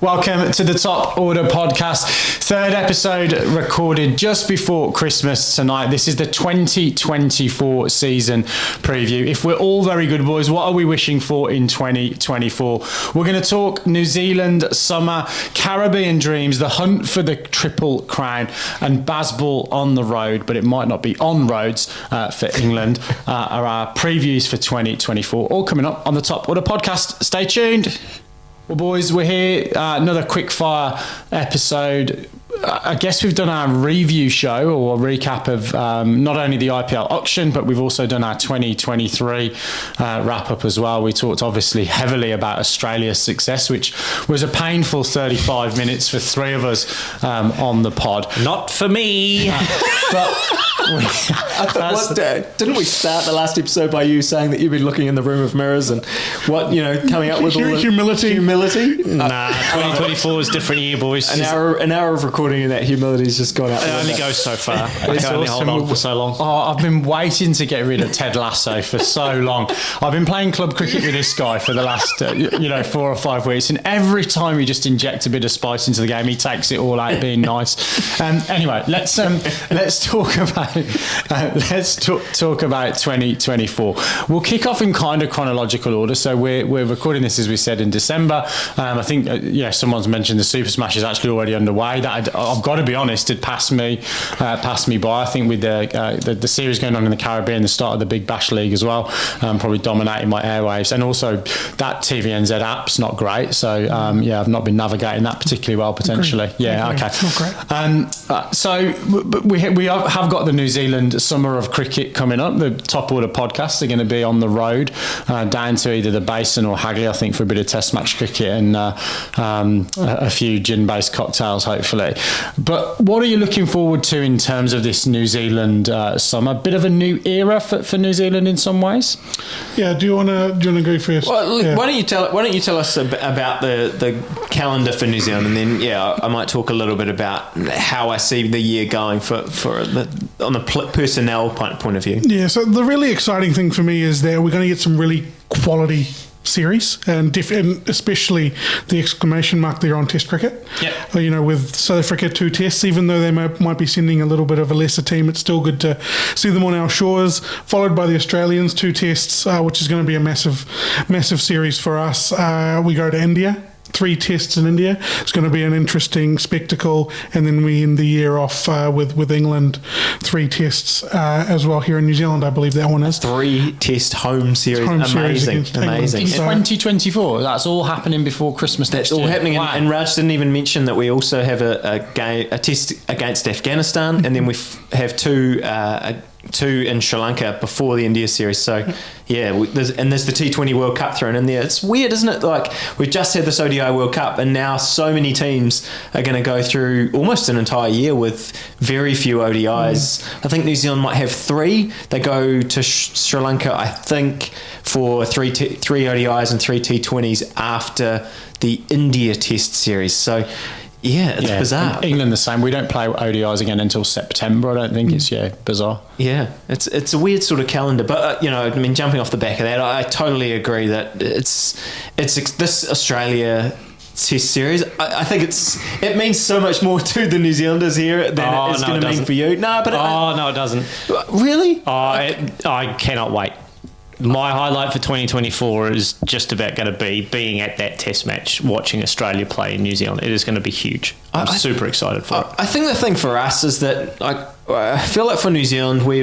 Welcome to the Top Order podcast, third episode recorded just before Christmas tonight. This is the 2024 season preview. If we're all very good, boys, what are we wishing for in 2024? We're going to talk New Zealand summer, Caribbean dreams, the hunt for the Triple Crown, and Bazball on the road, but it might not be on roads for England, are our previews for 2024. All coming up on the Top Order podcast. Stay tuned. Well, boys, we're here. Another quick-fire episode. I guess we've done our review show or a recap of not only the IPL auction, but we've also done our 2023 wrap-up as well. We talked obviously heavily about Australia's success, which was a painful 35 minutes for three of us on the pod. Not for me. Didn't we start the last episode by you saying that you've been looking in the room of mirrors and coming up with all the humility? Nah, 2024 is a different year, boys. An hour of recording and that humility's just gone out. It only goes so far. I can only hold on for so long. Oh, I've been waiting to get rid of Ted Lasso for so long. I've been playing club cricket with this guy for the last 4 or 5 weeks, and every time he just injects a bit of spice into the game, he takes it all out being nice. Anyway, let's talk about talk about 2024. We'll kick off in kind of chronological order. So we're recording this, as we said, in December. I think someone's mentioned the Super Smash is actually already underway. That I've got to be honest, it passed me by. I think with the series going on in the Caribbean, the start of the Big Bash League as well, probably dominating my airwaves, and also that TVNZ app's not great. So I've not been navigating that particularly well potentially. Agreed. Okay. It's not great. So we have got the New Zealand Summer of Cricket coming up. The Top Order podcasts are going to be on the road down to either the Basin or Hagley, I think, for a bit of Test match cricket and a few gin-based cocktails, hopefully. But what are you looking forward to in terms of this New Zealand summer? Bit of a new era for New Zealand in some ways. Yeah. Do you want to go first? Well, why don't you tell us about the calendar for New Zealand, and then I might talk a little bit about how I see the year going on the personnel point of view. Yeah. So the really exciting thing for me is that we're going to get some really quality series and especially the exclamation mark there on Test cricket. Yeah. With South Africa 2 tests, even though they might be sending a little bit of a lesser team, it's still good to see them on our shores, followed by the Australians 2 tests, which is going to be a massive series for us. We go to India. 3 tests in India. It's going to be an interesting spectacle, and then we end the year off with England 3 tests as well here in New Zealand. I believe that one is 3 test home series. Amazing. In 2024. That's all happening before Christmas. That's all happening. Wow. And Raj didn't even mention that we also have a test against Afghanistan, and then we have 2 in Sri Lanka before the India series. So there's the T20 World Cup thrown in there. It's weird, isn't it? Like, we've just had this ODI World Cup, and now so many teams are going to go through almost an entire year with very few ODIs. I think New Zealand might have 3. They go to Sri Lanka, I think, for 3 ODIs and 3 T20s after the India Test series. So it's bizarre. England the same. We don't play ODIs again until September. I don't think. It's bizarre. Yeah, it's a weird sort of calendar. But jumping off the back of that, I totally agree that it's this Australia Test series. I think it means so much more to the New Zealanders here than it's going to mean for you. No, but no, it doesn't. Really? I cannot wait. My highlight for 2024 is just about going to be being at that test match, watching Australia play in New Zealand. It is going to be huge. I'm super excited for it. I think the thing for us is that I feel like for New Zealand, we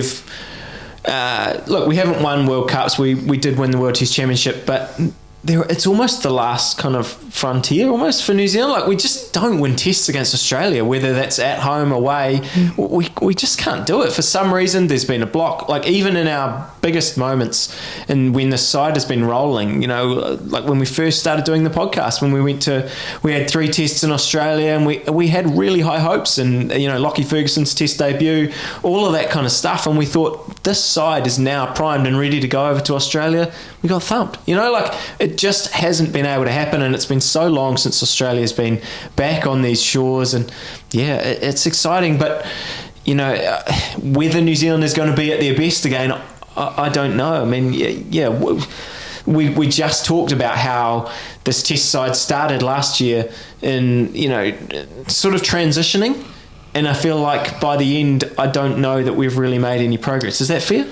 haven't won World Cups. We did win the World Test Championship, but it's almost the last kind of frontier almost for New Zealand. Like, we just don't win tests against Australia, whether that's at home, away. We just can't do it. For some reason, there's been a block. Like, even in our biggest moments and when the side has been rolling, like when we first started doing the podcast, when we had 3 tests in Australia, and we had really high hopes, and Lockie Ferguson's test debut, all of that kind of stuff, and we thought this side is now primed and ready to go over to Australia. We got thumped. It just hasn't been able to happen, and it's been so long since Australia's been back on these shores, and it's exciting, but whether New Zealand is going to be at their best again, I don't know. I mean, we just talked about how this test side started last year in, sort of transitioning. And I feel like by the end, I don't know that we've really made any progress. Is that fair?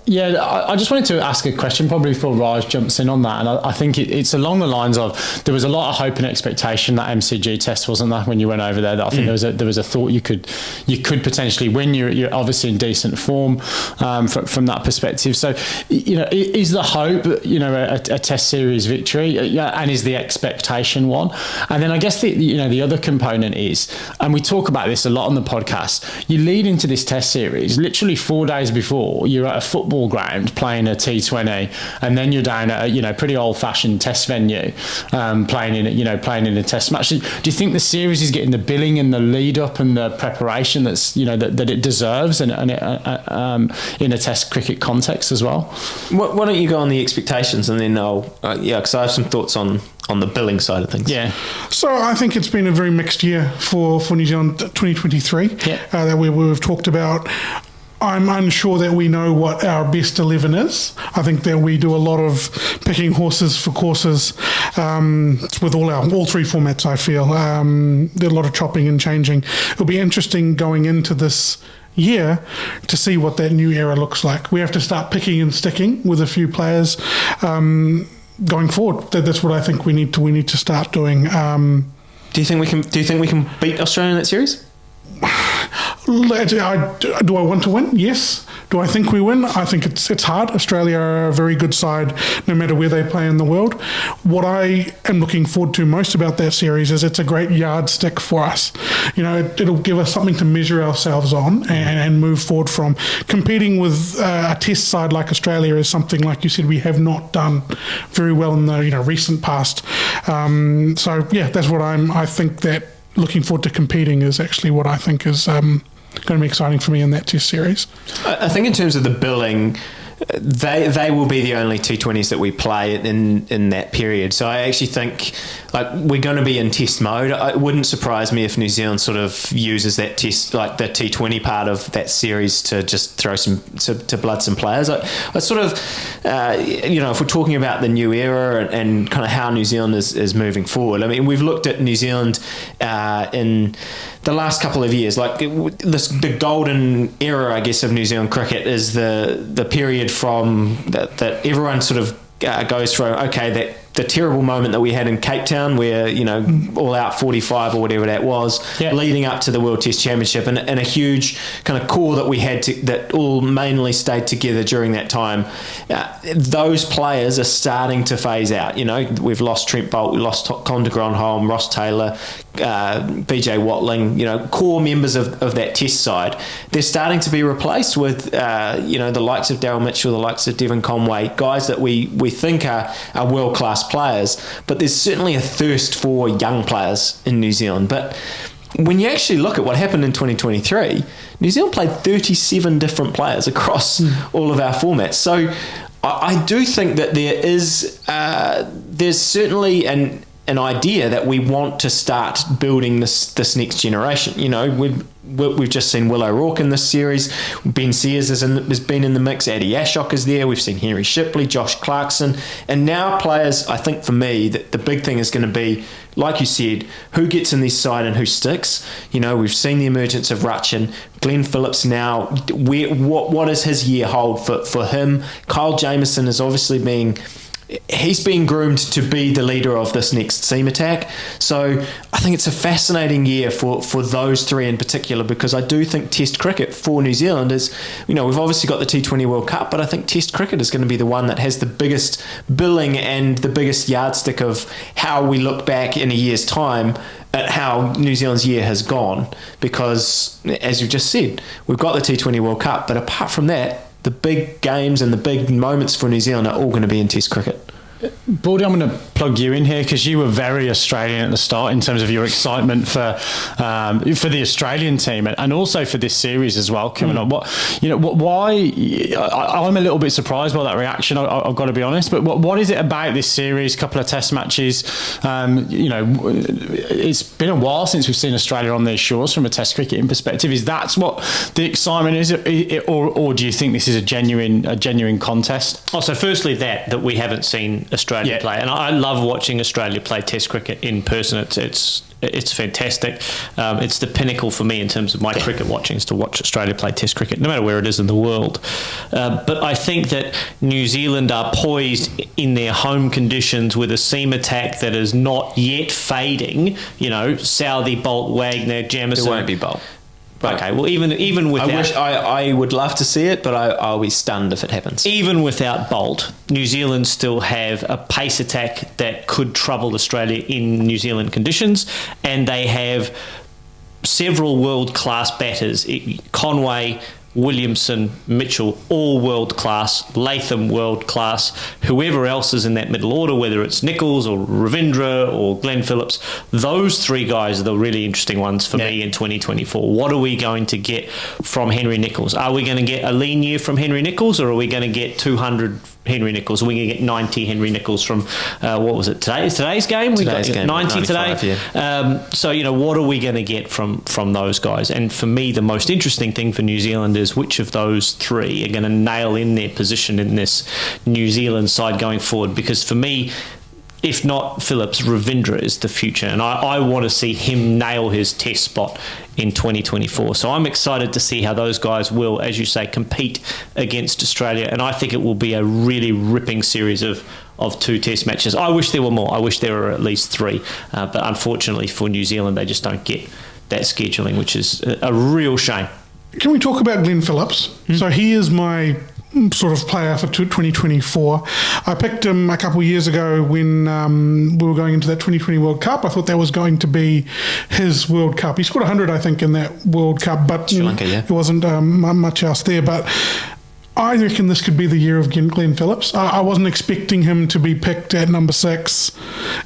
Yeah, I just wanted to ask a question probably before Raj jumps in on that, and I think it's along the lines of there was a lot of hope and expectation that MCG test, wasn't there, when you went over there? That I think there was a thought you could potentially win. You're obviously in decent form from that perspective. So is the hope a test series victory, and is the expectation one? And then I guess the other component is, and we talk about this a lot on the podcast, you lead into this test series literally 4 days before you're at a football ground playing a T20, and then you're down at a pretty old-fashioned test venue playing in a test match. Do you think the series is getting the billing and the lead up and the preparation that's that it deserves, and in a test cricket context as well? Why don't you go on the expectations, and then because I have some thoughts on the billing side of things. Yeah. So I think it's been a very mixed year for New Zealand 2023 that we've talked about. I'm unsure that we know what our best 11 is. I think that we do a lot of picking horses for courses with all three formats, I feel. There's a lot of chopping and changing. It'll be interesting going into this year to see what that new era looks like. We have to start picking and sticking with a few players going forward. That's what I think we need to start doing. Do you think we can beat Australia in that series? Do I want to win? Yes. Do I think we win? I think it's hard. Australia are a very good side no matter where they play in the world. What I am looking forward to most about that series is it's a great yardstick for us. It'll give us something to measure ourselves on and move forward from. Competing with a test side like Australia is something, like you said, we have not done very well in the recent past. That's what I think that looking forward to competing is actually what I think is going to be exciting for me in that test series. I think in terms of the billing, they will be the only T20s that we play in that period. So I actually think we're going to be in test mode. It wouldn't surprise me if New Zealand sort of uses that test, like the T20 part of that series, to just throw to blood some players. I sort of, if we're talking about the new era and kind of how New Zealand is moving forward. I mean, we've looked at New Zealand in the last couple of years, the golden era, I guess, of New Zealand cricket is the period from that everyone sort of goes through. Okay, the terrible moment that we had in Cape Town, where all out 45 or whatever that was, leading up to the World Test Championship, and a huge kind of core that we had that all mainly stayed together during that time. Those players are starting to phase out. We've lost Trent Boult, we lost Con de Grandhomme, Ross Taylor, BJ Watling, core members of that test side. They're starting to be replaced with the likes of Daryl Mitchell, the likes of Devon Conway, guys that we think are world-class players, but there's certainly a thirst for young players in New Zealand. But when you actually look at what happened in 2023, New Zealand played 37 different players across all of our formats. So I do think that there's certainly an idea that we want to start building this next generation. We've just seen Will O'Rourke in this series. Ben Sears has been in the mix. Addy Ashok is there. We've seen Henry Shipley, Josh Clarkson. And now players, I think for me, that the big thing is going to be, like you said, who gets in this side and who sticks. We've seen the emergence of Rachin. Glenn Phillips now, what does his year hold for him? Kyle Jamieson is obviously he's being groomed to be the leader of this next seam attack. So I think it's a fascinating year for those three in particular, because I do think Test cricket for New Zealand is, we've obviously got the T20 World Cup, but I think Test cricket is going to be the one that has the biggest billing and the biggest yardstick of how we look back in a year's time at how New Zealand's year has gone. Because, as you've just said, we've got the T20 World Cup, but apart from that, the big games and the big moments for New Zealand are all going to be in Test cricket. Baldy, I'm going to plug you in here because you were very Australian at the start in terms of your excitement for the Australian team and also for this series as well coming up. Why? I'm a little bit surprised by that reaction. I've got to be honest. But what is it about this series? Couple of Test matches. It's been a while since we've seen Australia on their shores from a Test cricketing perspective. Is that what the excitement is, or do you think this is a genuine contest? Oh, so firstly that we haven't seen Australia play, and I love watching Australia play Test cricket in person. It's fantastic. It's the pinnacle for me in terms of my cricket watching, is to watch Australia play Test cricket, no matter where it is in the world. But I think that New Zealand are poised in their home conditions with a seam attack that is not yet fading. Southey, Bolt, Wagner, Jamieson. It won't be Bolt. Okay, well, even without... I would love to see it, but I'll be stunned if it happens. Even without Bolt, New Zealand still have a pace attack that could trouble Australia in New Zealand conditions, and they have several world-class batters. Conway, Williamson, Mitchell, all world class. Latham, world class. Whoever else is in that middle order, whether it's Nichols or Ravindra or Glenn Phillips, those three guys are the really interesting ones for me in 2024. What are we going to get from Henry Nichols? Are we going to get a lean year from Henry Nichols, or are we going to get 200 Henry Nichols? Are we going to get 90 Henry Nichols from, what was it, today's game? We got 90 today. Yeah. So, what are we going to get from those guys? And for me, the most interesting thing for New Zealand is which of those three are going to nail in their position in this New Zealand side going forward. Because for me, if not Phillips, Ravindra is the future. And I want to see him nail his Test spot in 2024. So I'm excited to see how those guys will, as you say, compete against Australia. And I think it will be a really ripping series of 2 Test matches. I wish there were more. I wish there were at least 3. But unfortunately for New Zealand, they just don't get that scheduling, which is a real shame. Can we talk about Glenn Phillips? So he is my sort of player for 2024. I picked him a couple of years ago when we were going into that 2020 World Cup. I thought that was going to be his World Cup. He scored 100, I think, in that World Cup, but Sri Lanka, there wasn't much else there. But I reckon this could be the year of Glenn Phillips. I wasn't expecting him to be picked at number 6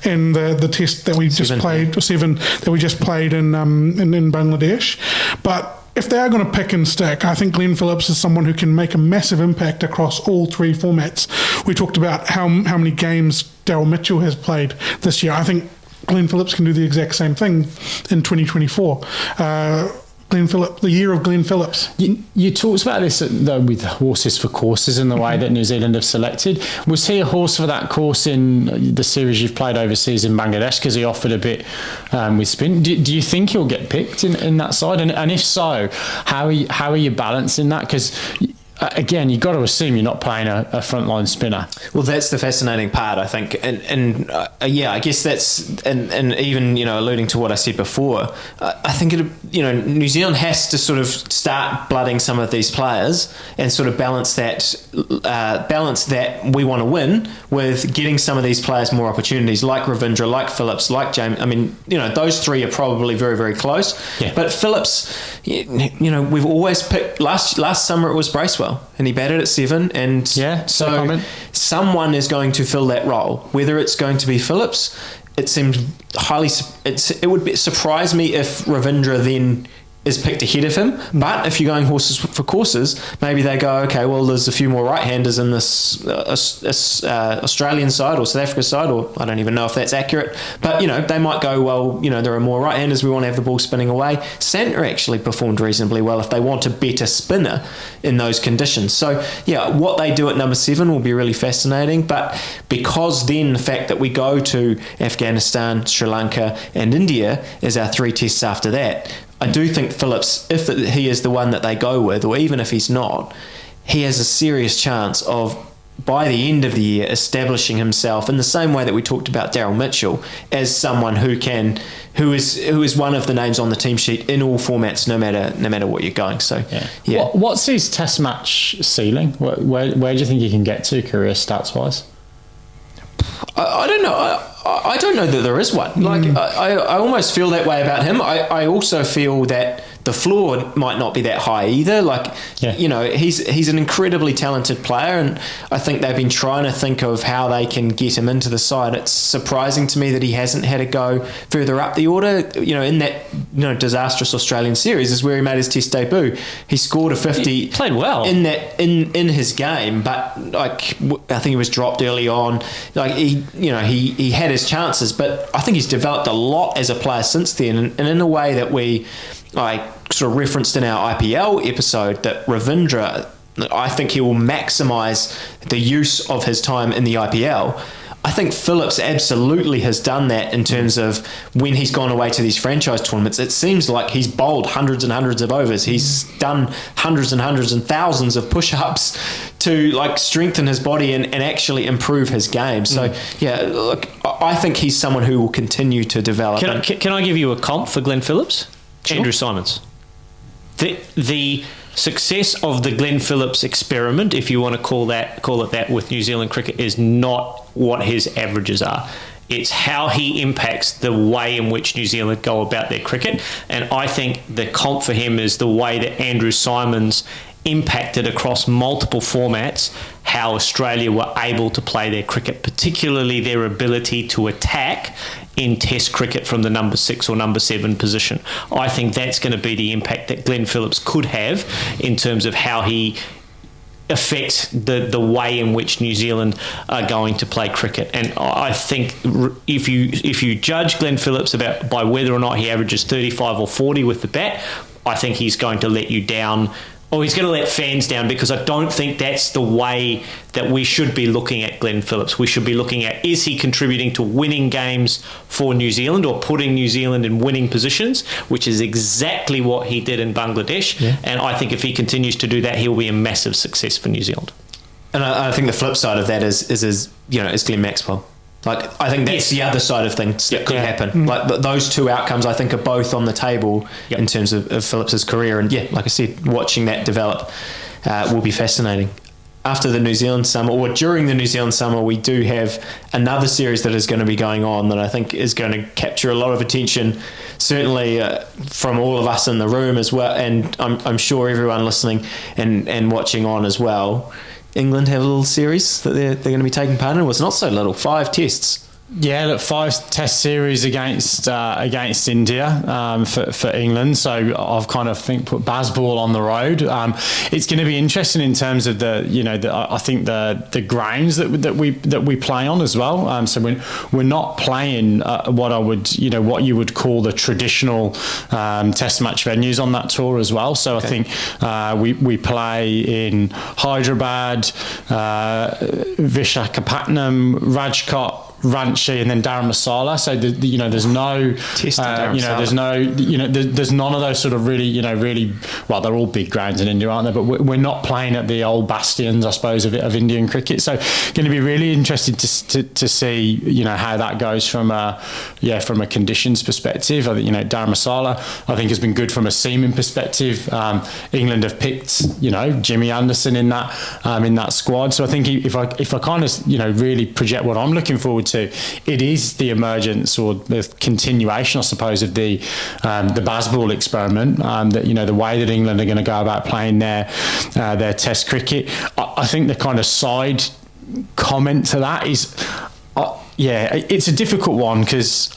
in the test that we just played, or 7 that we just played in Bangladesh. But if they are going to pick and stick, I think Glenn Phillips is someone who can make a massive impact across all 3 formats. We talked about how many games Daryl Mitchell has played this year. I think Glenn Phillips can do the exact same thing in 2024. The year of Glenn Phillips. You talked about this though with horses for courses and the way that New Zealand have selected. Was he a horse for that course in the series you've played overseas in Bangladesh because he offered a bit with spin? Do you think he'll get picked in that side? And if so, how are you balancing that? Because again, you've got to assume you're not playing a frontline spinner. Well, that's the fascinating part, I think, and I guess that's and even alluding to what I said before, I think New Zealand has to sort of start blooding some of these players and sort of balance that we want to win with getting some of these players more opportunities, like Ravindra, like Phillips, like James. I mean, those 3 are probably very, very close. Yeah. But Phillips, we've always picked last summer it was Bracewell. And he batted at 7, and so someone is going to fill that role. Whether it's going to be Phillips, it seems it would surprise me if Ravindra then is picked ahead of him. But if you're going horses for courses, maybe they go, okay, well, there's a few more right-handers in this Australian side or South Africa side, or I don't even know if that's accurate. But, they might go, well, there are more right-handers, we want to have the ball spinning away. Santner actually performed reasonably well if they want a better spinner in those conditions. So, what they do at number 7 will be really fascinating. But because then the fact that we go to Afghanistan, Sri Lanka and India as our 3 tests after that, I do think Phillips, if he is the one that they go with, or even if he's not, he has a serious chance of, by the end of the year, establishing himself in the same way that we talked about Daryl Mitchell as someone who is one of the names on the team sheet in all formats, no matter what you're going. So, What's his Test match ceiling? Where do you think he can get to career stats wise? I don't know. I don't know that there is one. Like I almost feel that way about him. I also feel that the floor might not be that high either. Like, you know, he's an incredibly talented player, and I think they've been trying to think of how they can get him into the side. It's surprising to me that he hasn't had to go further up the order. You know, in that disastrous Australian series is where he made his Test debut. He scored a 50. He played well in his game, but like I think he was dropped early on. Like he had his chances, but I think he's developed a lot as a player since then, and in a way that we sort of referenced in our IPL episode, that Ravindra, I think he will maximise the use of his time in the IPL. I think Phillips absolutely has done that in terms of when he's gone away to these franchise tournaments. It seems like he's bowled hundreds and hundreds of overs. He's done hundreds and thousands of push-ups to like strengthen his body and actually improve his game. So yeah, look, I think he's someone who will continue to develop. Can I give you a comp for Glenn Phillips? Sure. Andrew Simons. The success of the Glenn Phillips experiment, if you want to call it that, with New Zealand cricket, is not what his averages are. It's how he impacts the way in which New Zealand go about their cricket. And I think the comp for him is the way that Andrew Simons impacted across multiple formats how Australia were able to play their cricket, particularly their ability to attack in Test cricket from the number 6 or number 7 position. I think that's going to be the impact that Glenn Phillips could have in terms of how he affects the way in which New Zealand are going to play cricket. And I think if you judge Glenn Phillips by whether or not he averages 35 or 40 with the bat, I think he's going to let you down, or he's going to let fans down, because I don't think that's the way that we should be looking at Glenn Phillips. We should be looking at, is he contributing to winning games for New Zealand or putting New Zealand in winning positions, which is exactly what he did in Bangladesh. Yeah. And I think if he continues to do that, he'll be a massive success for New Zealand. And I think the flip side of that is Glenn Maxwell. Like, I think that's the other side of things that could happen. Like, those two outcomes, I think, are both on the table in terms of Phillips's career. And like I said, watching that develop will be fascinating. After the New Zealand summer, or during the New Zealand summer, we do have another series that is going to be going on that I think is going to capture a lot of attention, certainly from all of us in the room as well, and I'm sure everyone listening and watching on as well. England have a little series that they're going to be taking part in. Well, it's not so little, 5 tests. Yeah, look, 5 test series against India for England. So I've kind of put Bazball on the road. It's going to be interesting in terms of I think the grounds that we play on as well. So we're not playing what you would call the traditional test match venues on that tour as well. So I think we play in Hyderabad, Visakhapatnam, Rajkot, Ranchi, and then Dharamsala. So there's no there's none of those sort of really well, they're all big grounds in India, aren't they? But we're not playing at the old bastions, I suppose, of Indian cricket. So going to be really interested to see how that goes from a conditions perspective. I think Dharamsala I think has been good from a seaming perspective. England have picked Jimmy Anderson in that squad. So I think if I kind of really project what I'm looking forward to, it is the emergence or the continuation, I suppose, of the Bazball experiment. That the way that England are going to go about playing their Test cricket. I think the kind of side comment to that is, it's a difficult one because.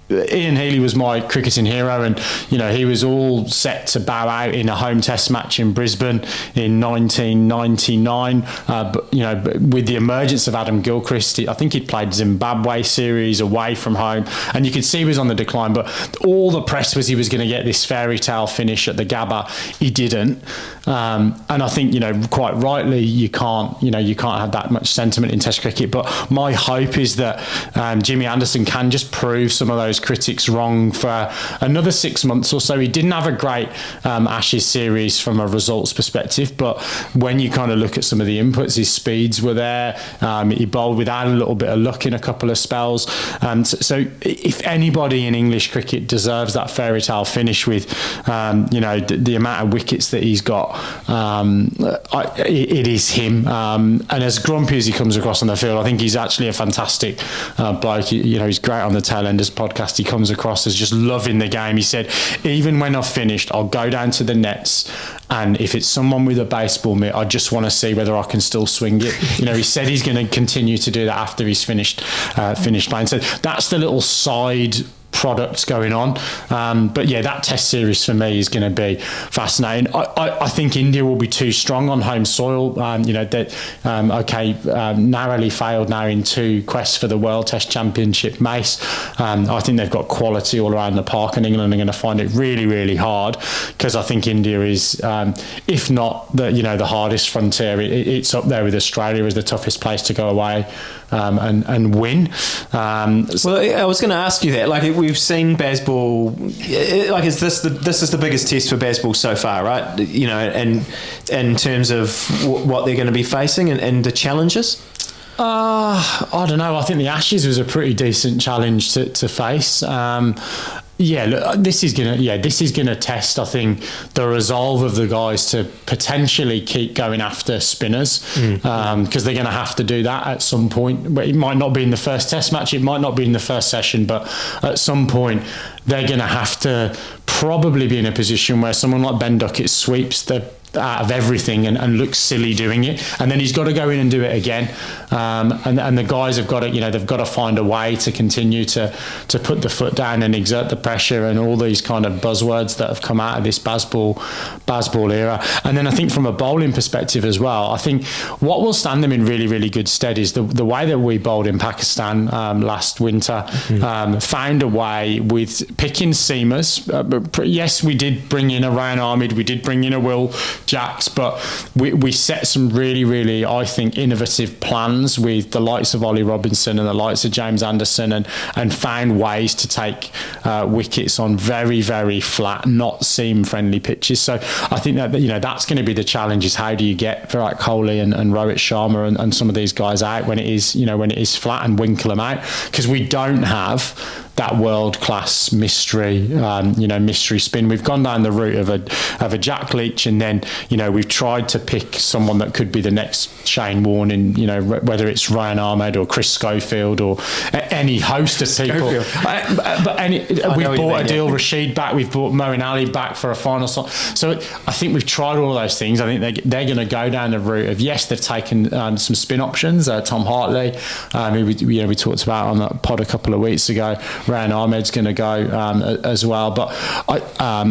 Ian Healy was my cricketing hero, and he was all set to bow out in a home test match in Brisbane in 1999. But with the emergence of Adam Gilchrist, I think he'd played Zimbabwe series away from home, and you could see he was on the decline. But all the press was he was going to get this fairy tale finish at the Gabba. He didn't, and I think quite rightly you can't have that much sentiment in Test cricket. But my hope is that Jimmy Anderson can just prove some of those critics wrong for another 6 months or so. He didn't have a great Ashes series from a results perspective, but when you kind of look at some of the inputs, his speeds were there. He bowled without a little bit of luck in a couple of spells. So if anybody in English cricket deserves that fairy tale finish with the amount of wickets that he's got, it is him. And as grumpy as he comes across on the field, I think he's actually a fantastic bloke. He's great on the tail end as podcast podcast, he comes across as just loving the game. He said, even when I've finished, I'll go down to the nets, and if it's someone with a baseball mitt, I just want to see whether I can still swing it. He said he's going to continue to do that after he's finished playing. So that's the little side products going on, but yeah, that test series for me is going to be fascinating. I think India will be too strong on home soil. Narrowly failed now in 2 quests for the World Test Championship mace. I think they've got quality all around the park, and England are going to find it really, really hard, because I think India is, if not the hardest frontier, it's up there with Australia as the toughest place to go away and win. Well, I was going to ask you that. Like, we've seen Bazball. Like, this is the biggest test for Bazball so far, right? And in terms of what they're going to be facing and the challenges. I don't know. I think the Ashes was a pretty decent challenge to face. This is gonna test, I think, the resolve of the guys to potentially keep going after spinners, because they're going to have to do that at some point. But it might not be in the first Test match, it might not be in the first session, but at some point they're going to have to probably be in a position where someone like Ben Duckett sweeps out of everything and looks silly doing it, and then he's got to go in and do it again, and the guys have got to they've got to find a way to continue to put the foot down and exert the pressure, and all these kind of buzzwords that have come out of this Bazball era. And then I think from a bowling perspective as well, I think what will stand them in really, really good stead is the way that we bowled in Pakistan last winter. Found a way with picking seamers. Yes, we did bring in a Ryan Ahmed, we did bring in a Will Jacks, but we set some really, really, I think, innovative plans with the likes of Ollie Robinson and the likes of James Anderson, and found ways to take wickets on very, very flat, not seam-friendly pitches. So I think that that's going to be the challenge: is how do you get Virat Kohli and Rohit Sharma and some of these guys out when it is flat, and winkle them out, because we don't have that world-class mystery spin. We've gone down the route of a Jack Leach, and then we've tried to pick someone that could be the next Shane Warne, in whether it's Ryan Ahmed or Chris Schofield or any host of people. We've bought Adil Rashid back, we've brought Moeen Ali back for a final slot. So I think we've tried all of those things. I think they're going to go down the route of, yes, they've taken some spin options. Tom Hartley, who we talked about on that pod a couple of weeks ago. Ryan Ahmed's going to go as well, but I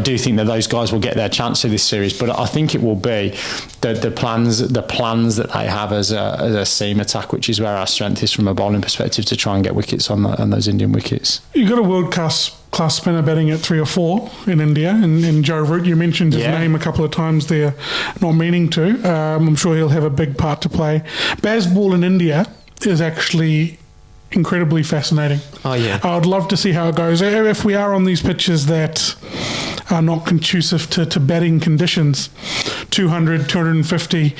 do think that those guys will get their chance to this series, but I think it will be the plans that they have as a seam attack, which is where our strength is from a bowling perspective, to try and get wickets on those Indian wickets. You've got a world class spinner batting at 3 or 4 in India, and Joe Root, you mentioned his name a couple of times there, not meaning to. I'm sure he'll have a big part to play. Bazball in India is actually incredibly fascinating. Oh yeah, I would love to see how it goes. If we are on these pitches that are not conducive to batting conditions, 200, 250,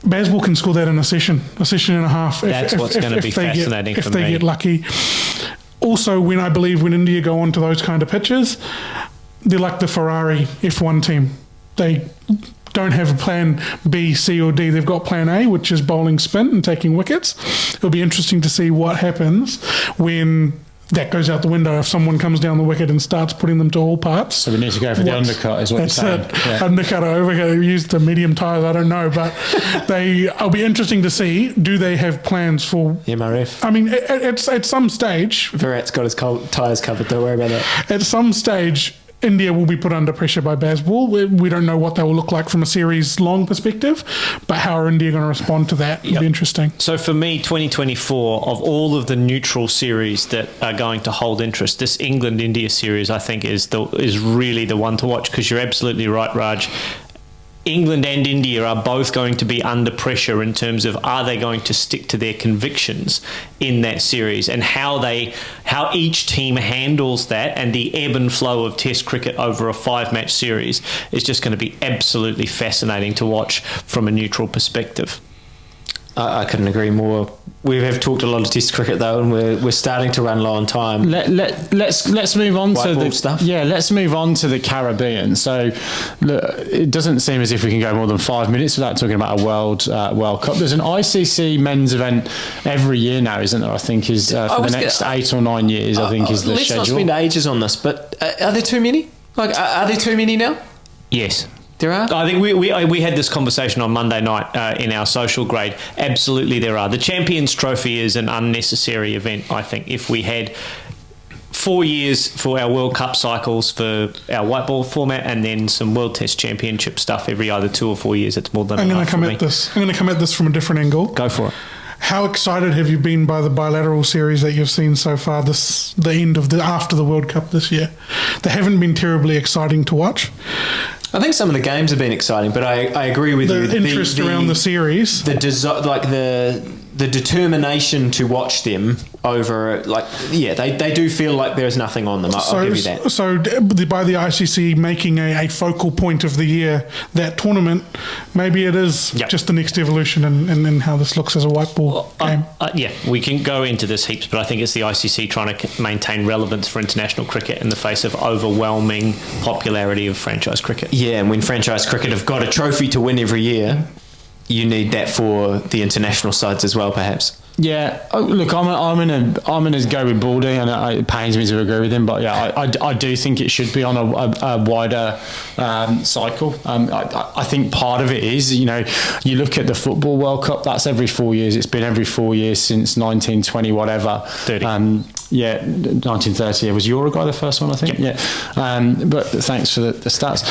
Bazball can score that in a session and a half. That's what's going to be fascinating for me. If they get lucky. Also, when India go onto those kind of pitches, they're like the Ferrari F1 team. They don't have a plan B, C or D. They've got plan A, which is bowling spin and taking wickets. It'll be interesting to see what happens when that goes out the window, if someone comes down the wicket and starts putting them to all parts. So we need to go for the undercut, is what you're saying. Yeah. Undercut or overcut, use the medium tyres, I don't know, but it'll be interesting to see, do they have plans for MRF? I mean, at some stage, Virat's got his tyres covered, don't worry about that. At some stage, India will be put under pressure by Bazball. We don't know what they will look like from a series-long perspective, but how are India going to respond to that? It'll be interesting. So for me, 2024, of all of the neutral series that are going to hold interest, this England-India series, I think, is really the one to watch, because you're absolutely right, Raj. England and India are both going to be under pressure in terms of, are they going to stick to their convictions in that series, and how each team handles that, and the ebb and flow of Test cricket over a 5-match series is just going to be absolutely fascinating to watch from a neutral perspective. I couldn't agree more. We have talked a lot of Test cricket though, and we're starting to run low on time. Let's move on to the stuff. Yeah, let's move on to the Caribbean. So, look, it doesn't seem as if we can go more than 5 minutes without talking about a World Cup. There's an ICC men's event every year now, isn't there? I think is for the next 8 or 9 years. I think is the schedule. Let's not spend ages on this, but are there too many? Like, are there too many now? Yes. There are? I think we had this conversation on Monday night in our social grade. Absolutely there are. The Champions Trophy is an unnecessary event, I think. If we had 4 years for our World Cup cycles for our white ball format and then some World Test Championship stuff every either 2 or 4 years, it's more than enough. I'm going to come at this from a different angle. Go for it. How excited have you been by the bilateral series that you've seen so far? After the World Cup this year, they haven't been terribly exciting to watch. I think some of the games have been exciting, but I agree with you. The interest around the series, the determination to watch them over, they do feel like there's nothing on them. I'll give you that. So by the ICC making a focal point of the year, that tournament, maybe it is just the next evolution in how this looks as a white ball game. We can go into this heaps, but I think it's the ICC trying to maintain relevance for international cricket in the face of overwhelming popularity of franchise cricket. Yeah, and when franchise cricket have got a trophy to win every year, you need that for the international sides as well, perhaps. Yeah, look, I'm gonna go with Baldy, and it pains me to agree with him, but yeah, I do think it should be on a wider cycle. I think part of it is, you look at the Football World Cup, that's every 4 years. It's been every 4 years since 1920, whatever. 30. 1930. Was Uruguay the first one, I think? Yep. Yeah. But thanks for the stats.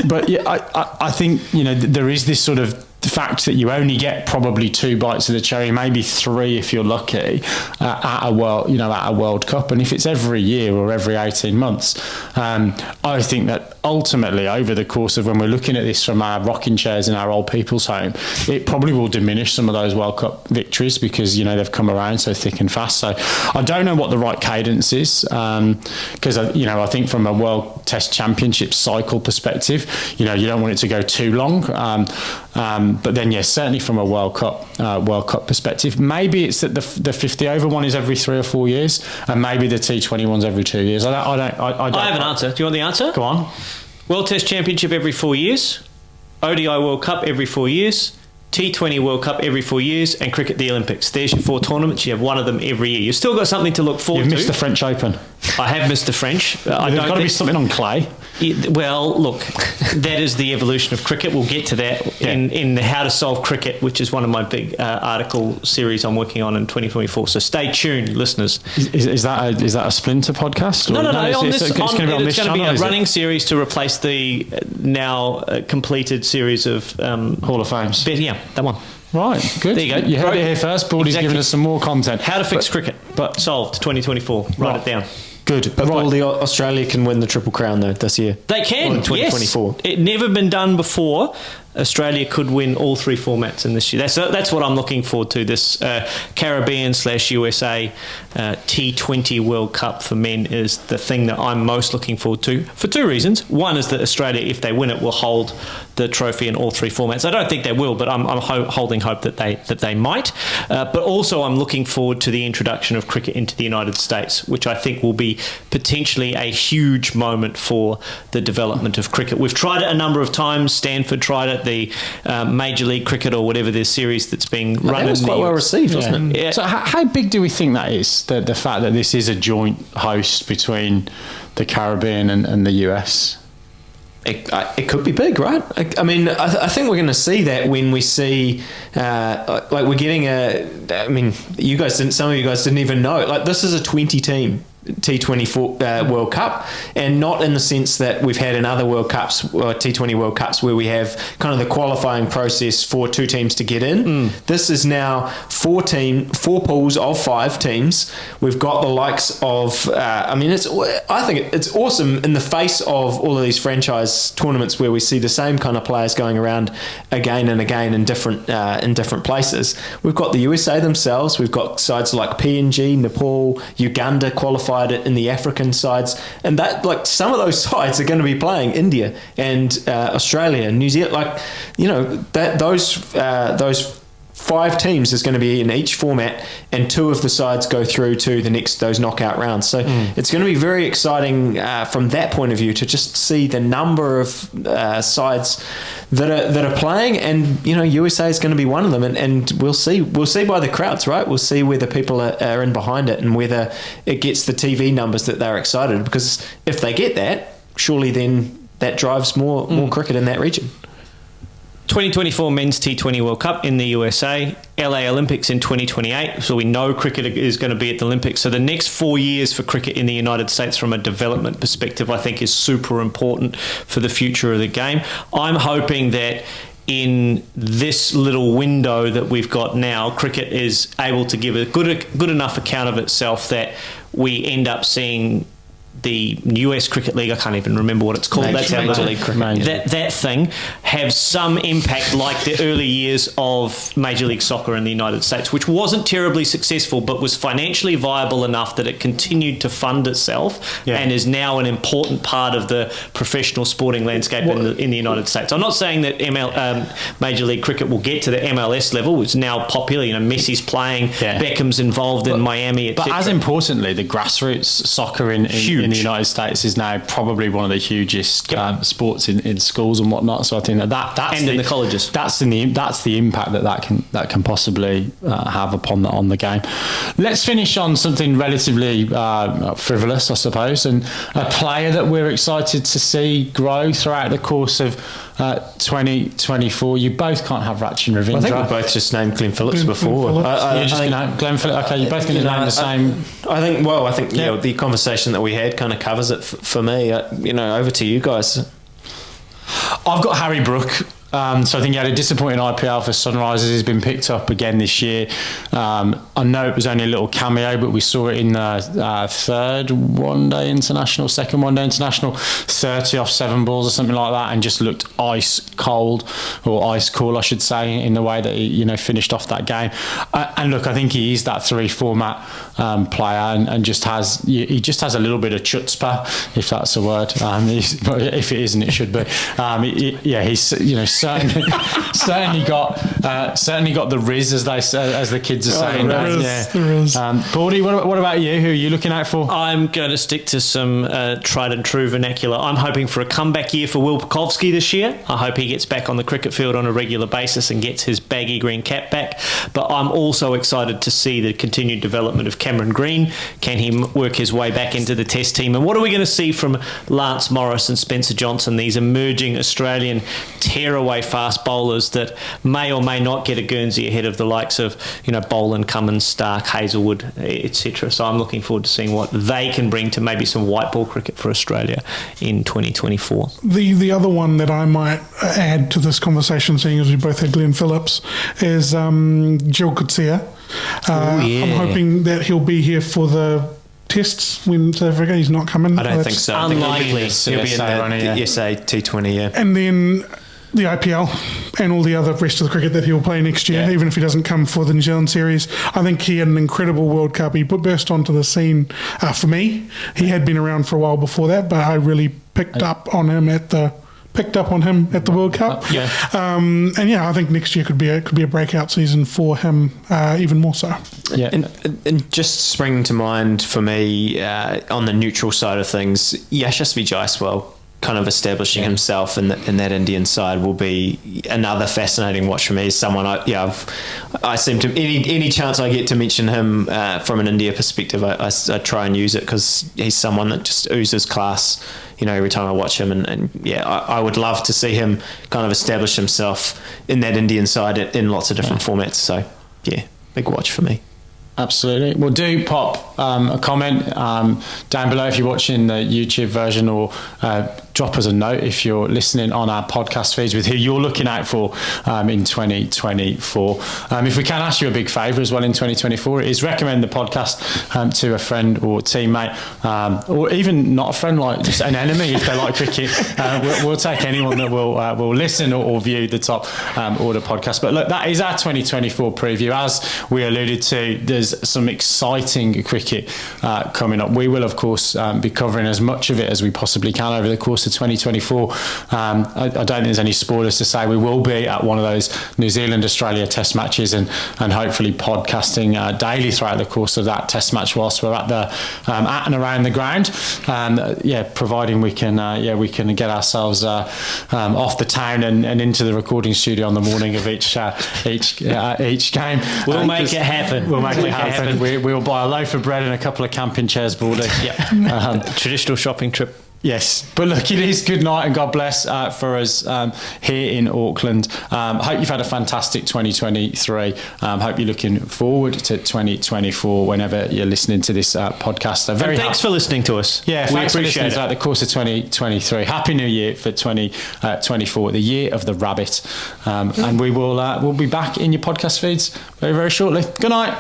But yeah, I think, there is this sort of the fact that you only get probably 2 bites of the cherry, maybe 3 if you're lucky, at a World Cup, and if it's every year or every 18 months, I think that ultimately over the course of when we're looking at this from our rocking chairs in our old people's home, it probably will diminish some of those World Cup victories because they've come around so thick and fast. So I don't know what the right cadence is, because I think from a World Test Championship cycle perspective, you don't want it to go too long. But then, yes, certainly from a World Cup perspective, maybe it's that the 50 over one is every 3 or 4 years, and maybe the T20 one's every 2 years. I have an answer. Do you want the answer? Go on. World Test Championship every 4 years, ODI World Cup every 4 years, T20 World Cup every 4 years, and cricket the Olympics. There's your 4 tournaments. You have one of them every year. You've still got something to look forward to. You've missed the French Open. I have missed the French. There's got to be something on clay. Well, look, that is the evolution of cricket. We'll get to that in How to Solve Cricket, which is one of my big article series I'm working on in 2024. So stay tuned, listeners. Is that a Splinter podcast? No. It's going to be a running series to replace the now completed series of Hall of Fames. Yeah, that one. Right, good. There you go. You heard it here first. Baldy's giving us some more content. How to fix cricket, but solved 2024. Write it down. Good. But Australia can win the Triple Crown though this year. They can. In 2024. Yes. It never been done before. Australia could win all 3 formats in this year. That's what I'm looking forward to. This Caribbean/USA T20 World Cup for men is the thing that I'm most looking forward to for 2 reasons. One is that Australia, if they win it, will hold the trophy in all 3 formats. I don't think they will, but I'm holding hope that they might. But also I'm looking forward to the introduction of cricket into the United States, which I think will be potentially a huge moment for the development of cricket. We've tried it a number of times. Stanford tried it. The Major League Cricket or whatever this series that's being run. That was quite well received, wasn't it? Yeah. So how big do we think that is? The fact that this is a joint host between the Caribbean and the US? It could be big, right? I mean, I think we're going to see that when we see, we're getting some of you guys didn't even know, this is a 20-team T20 World Cup, and not in the sense that we've had in other World Cups or T20 World Cups where we have kind of the qualifying process for 2 teams to get in. This is now 4 pools of 5 teams. We've got the likes of I think it's awesome in the face of all of these franchise tournaments where we see the same kind of players going around again and again in different places. We've got the USA themselves. We've got sides like PNG, Nepal, Uganda qualified in the African sides, and that some of those sides are going to be playing India and Australia and New Zealand. Those 5 teams is going to be in each format, and 2 of the sides go through to those knockout rounds. So it's going to be very exciting from that point of view to just see the number of sides that are playing, and USA is going to be one of them, and we'll see by the crowds, right? We'll see whether people are in behind it and whether it gets the TV numbers that they're excited, because if they get that, surely then that drives more cricket in that region. 2024 Men's T20 World Cup in the USA, LA Olympics in 2028. So we know cricket is going to be at the Olympics. So the next 4 years for cricket in the United States from a development perspective, I think is super important for the future of the game. I'm hoping that in this little window that we've got now, cricket is able to give a good enough account of itself that we end up seeing the US Cricket League, I can't even remember what it's called. Major League Cricket. That thing have some impact like the early years of Major League Soccer in the United States, which wasn't terribly successful, but was financially viable enough that it continued to fund itself and is now an important part of the professional sporting landscape in the United States. I'm not saying that Major League Cricket will get to the MLS level. It's now popular. Messi's playing, Beckham's involved in Miami, etc. But as importantly, the grassroots soccer in the United States is now probably one of the hugest sports in schools and whatnot. So I think that's in the colleges. That's the impact that can possibly have on the game. Let's finish on something relatively frivolous, I suppose, and a player that we're excited to see grow throughout the course of 2024. You both can't have Rachin Ravindra. I think we both just named Glenn Phillips before. Glenn Phillips. Okay, you're both going to name the same. I think the conversation that we had kind of covers it for me. Over to you guys. I've got Harry Brook. So I think he had a disappointing IPL for Sunrisers. He's been picked up again this year. I know it was only a little cameo, but we saw it in the second one-day international, 30 off 7 balls or something like that, and just looked ice cool, I should say, in the way that he finished off that game. And look, I think he is that 3 format player, and just has a little bit of chutzpah, if that's a word. If it isn't, it should be. He's certainly got the riz, as the kids are saying. The riz. Baldy, what about you? Who are you looking out for? I'm going to stick to some tried and true vernacular. I'm hoping for a comeback year for Will Pucovski this year. I hope he gets back on the cricket field on a regular basis and gets his baggy green cap back. But I'm also excited to see the continued development of Cameron Green. Can he work his way back into the Test team? And what are we going to see from Lance Morris and Spencer Johnson, these emerging Australian tearaway fast bowlers that may or may not get a Guernsey ahead of the likes of Boland, Cummins, Stark, Hazelwood, etc. So I'm looking forward to seeing what they can bring to maybe some white ball cricket for Australia in 2024. The other one that I might add to this conversation, seeing as we both had Glenn Phillips, is Jill Coetzee. I'm hoping that he'll be here for the Tests when South Africa. He's not coming. I don't think so. Unlikely. He'll be in the SA T20, and then the IPL and all the other rest of the cricket that he'll play next year, even if he doesn't come for the New Zealand series. I think he had an incredible World Cup. He burst onto the scene for me. He had been around for a while before that, but I really picked up on him at the World Cup. I think next year could be a breakout season for him, even more so. Yeah, and just springing to mind for me on the neutral side of things, Yashasvi Jaiswal kind of establishing himself in that Indian side will be another fascinating watch for me. He's someone I seem to any chance I get to mention him from an India perspective, I try and use it, because he's someone that just oozes class. Every time I watch him, I would love to see him kind of establish himself in that Indian side in lots of different formats. So big watch for me. Absolutely. Well, do pop a comment down below if you're watching the YouTube version, or drop us a note if you're listening on our podcast feeds with who you're looking out for in 2024. If we can ask you a big favour as well in 2024, is recommend the podcast to a friend or teammate, or even not a friend, like just an enemy if they like cricket. We'll take anyone that will listen or view the Top Order podcast. But look, that is our 2024 preview. As we alluded to, there's some exciting cricket coming up. We will, of course, be covering as much of it as we possibly can over the course of of 2024. I don't think there's any spoilers to say we will be at one of those New Zealand Australia test matches, and hopefully podcasting daily throughout the course of that test match whilst we're at the at and around the ground. Providing we can get ourselves off the town and into the recording studio on the morning of each game. We'll make it happen. We'll make it happen. We'll buy a loaf of bread and a couple of camping chairs, Baldy. Traditional shopping trip. Yes, but look, it is good night and God bless for us here in Auckland. Hope you've had a fantastic 2023. Hope you're looking forward to 2024 whenever you're listening to this podcast. So thanks for listening to us. Yeah, thanks for listening it. throughout the course of 2023. Happy New Year for 2024, the year of the rabbit. And we'll be back in your podcast feeds very, very shortly. Good night.